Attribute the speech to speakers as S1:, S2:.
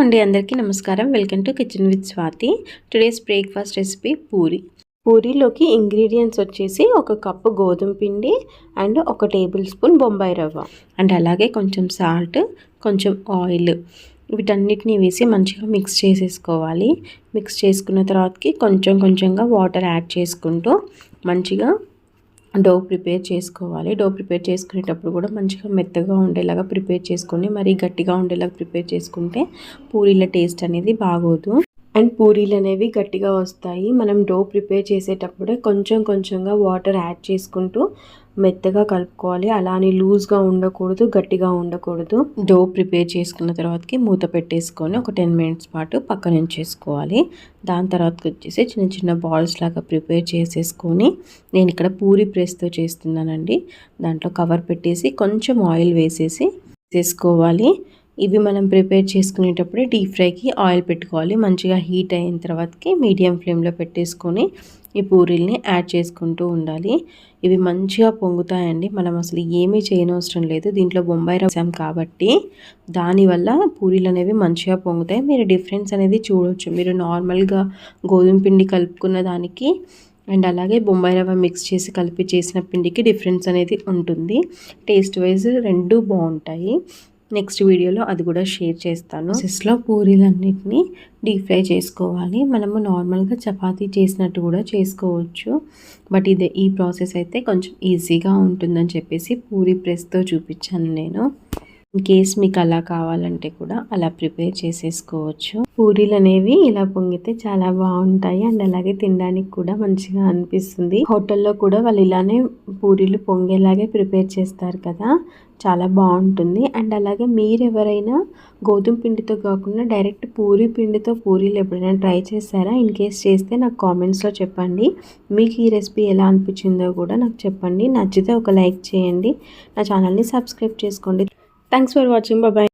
S1: అండి అందరికీ నమస్కారం. Welcome to kitchen with Swathi. Today's breakfast recipe puri. పూరీలోకి ఇంగ్రీడియంట్స్ వచ్చేసి 1 కప్పు గోధుమ పిండి అండ్ 1 టేబుల్ స్పూన్ బొంబాయి రవ్వ అండ్ అలాగే కొంచెం సాల్ట్, కొంచెం ఆయిల్, వీటన్నిటిని వేసి మంచిగా మిక్స్ చేసేసుకోవాలి. మిక్స్ చేసుకున్న తర్వాతకి కొంచెంగా వాటర్ యాడ్ చేసుకుంటూ మంచిగా డో ప్రిపేర్ చేసుకోవాలి. డో ప్రిపేర్ చేసుకునేటప్పుడు కూడా మంచిగా మెత్తగా ఉండేలాగా ప్రిపేర్ చేసుకొని మరీ గట్టిగా ఉండేలాగా ప్రిపేర్ చేసుకుంటే పూరీల టేస్ట్ అనేది బాగోదు అండ్ పూరీలు అనేవి గట్టిగా వస్తాయి. మనం డో ప్రిపేర్ చేసేటప్పుడే కొంచెంగా వాటర్ యాడ్ చేసుకుంటూ మెత్తగా కలుపుకోవాలి. అలానే లూజ్గా ఉండకూడదు, గట్టిగా ఉండకూడదు. డో ప్రిపేర్ చేసుకున్న తర్వాతకి మూత పెట్టేసుకొని ఒక 10 మినిట్స్ పాటు పక్కన ఉంచేసుకోవాలి. దాని తర్వాతకి వచ్చేసి చిన్న బాల్స్ లాగా ప్రిపేర్ చేసేసుకొని నేను ఇక్కడ పూరి ప్రెస్తో చేస్తున్నానండి. దాంట్లో కవర్ పెట్టేసి కొంచెం ఆయిల్ వేసేసి చేసుకోవాలి. ఇవి మనం ప్రిపేర్ చేసుకునేటప్పుడే డీప్ ఫ్రైకి ఆయిల్ పెట్టుకోవాలి. మంచిగా హీట్ అయిన తర్వాతకి మీడియం ఫ్లేమ్లో పెట్టేసుకొని ఈ పూరీల్ని యాడ్ చేసుకుంటూ ఉండాలి. ఇవి మంచిగా పొంగుతాయండి. మనం అసలు ఏమీ చేయనవసరం లేదు. దీంట్లో బొంబాయి రవ్వ వేసాం కాబట్టి దానివల్ల పూరీలు అనేవి మంచిగా పొంగుతాయి. మీరు డిఫరెన్స్ అనేది చూడవచ్చు. మీరు నార్మల్గా గోధుమ పిండి కలుపుకున్న దానికి అండ్ అలాగే బొంబాయి రవ్వ మిక్స్ చేసి కలిపి చేసిన పిండికి డిఫరెన్స్ అనేది ఉంటుంది. టేస్ట్ వైజ్ రెండు బాగుంటాయి. నెక్స్ట్ వీడియోలో అది కూడా షేర్ చేస్తాను. ప్రాసెస్లో పూరీలన్నిటిని డీప్ ఫ్రై చేసుకోవాలి. మనము నార్మల్గా చపాతీ చేసినట్టు కూడా చేసుకోవచ్చు. బట్ ఈ ప్రాసెస్ అయితే కొంచెం ఈజీగా ఉంటుందని చెప్పేసి పూరీ ప్రెస్తో చూపించాను నేను. ఇన్ కేస్ మీకు అలా కావాలంటే కూడా అలా ప్రిపేర్ చేసేసుకోవచ్చు. పూరీలు అనేవి ఇలా పొంగితే చాలా బాగుంటాయి అండ్ అలాగే తినడానికి కూడా మంచిగా అనిపిస్తుంది. హోటల్లో కూడా వాళ్ళు ఇలానే పూరీలు పొంగేలాగే ప్రిపేర్ చేస్తారు కదా, చాలా బాగుంటుంది. అండ్ అలాగే మీరు ఎవరైనా గోధుమ పిండితో కాకుండా డైరెక్ట్ పూరీ పిండితో పూరీలు ఎప్పుడైనా ట్రై చేస్తారా? ఇన్ కేస్ చేస్తే నాకు కామెంట్స్లో చెప్పండి. మీకు ఈ రెసిపీ ఎలా అనిపించిందో కూడా నాకు చెప్పండి. నచ్చితే ఒక లైక్ చేయండి. నా ఛానల్ని సబ్స్క్రైబ్ చేసుకోండి. Thanks for watching. బాయ్.